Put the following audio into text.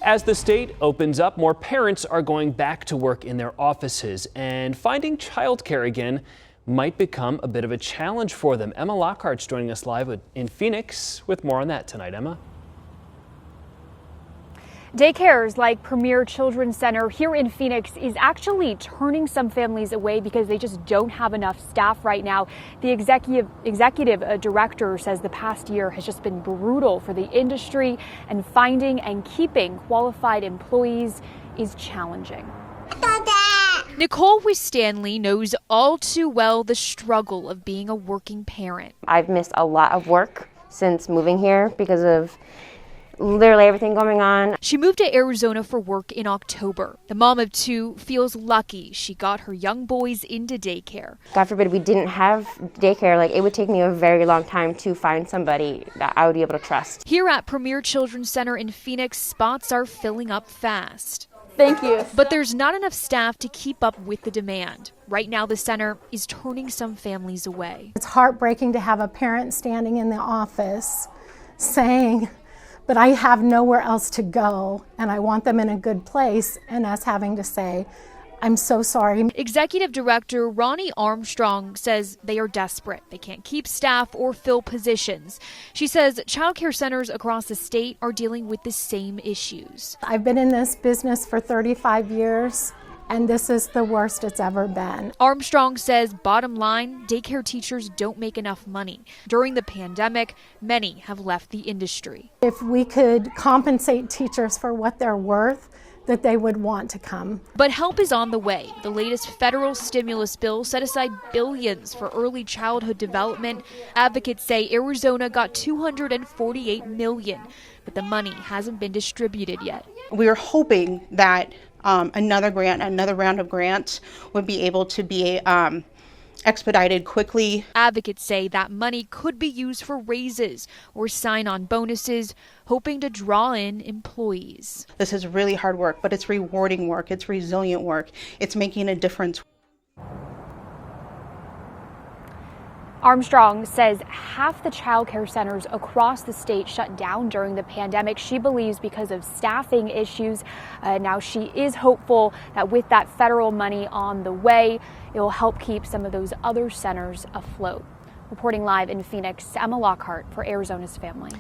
As the state opens up, more parents are going back to work in their offices, and finding childcare again might become a bit of a challenge for them. Emma Lockhart's joining us live in Phoenix with more on that tonight. Emma? Daycares like Premier Children's Center here in Phoenix is actually turning some families away because they just don't have enough staff right now. The executive director says the past year has just been brutal for the industry, and finding and keeping qualified employees is challenging. Nicole Wistanley knows all too well the struggle of being a working parent. I've missed a lot of work since moving here because of literally everything going on. She moved to Arizona for work in October. The mom of two feels lucky she got her young boys into daycare. God forbid we didn't have daycare. Like, it would take me a very long time to find somebody that I would be able to trust. Here at Premier Children's Center in Phoenix, spots are filling up fast. Thank you. But there's not enough staff to keep up with the demand. Right now, the center is turning some families away. It's heartbreaking to have a parent standing in the office saying, but I have nowhere else to go, and I want them in a good place, and us having to say, I'm so sorry. Executive Director RONNIE Armstrong says they are desperate. They can't keep staff or fill positions. She says childcare centers across the state are dealing with the same issues. I've been in this business for 35 years, and this is the worst it's ever been. Armstrong says, bottom line, daycare teachers don't make enough money. During the pandemic, many have left the industry. If we could compensate teachers for what they're worth, that they would want to come. But help is on the way. The latest federal stimulus bill set aside billions for early childhood development. Advocates say Arizona got $248 million, but the money hasn't been distributed yet. We are hoping that another round of grants would be able to be expedited quickly. Advocates say that money could be used for raises or sign-on bonuses, hoping to draw in employees. This is really hard work, but it's rewarding work. It's resilient work. It's making a difference. Armstrong says half the childcare centers across the state shut down during the pandemic. She believes because of staffing issues. Now she is hopeful that with that federal money on the way, it will help keep some of those other centers afloat. Reporting live in Phoenix, Emma Lockhart for Arizona's Family.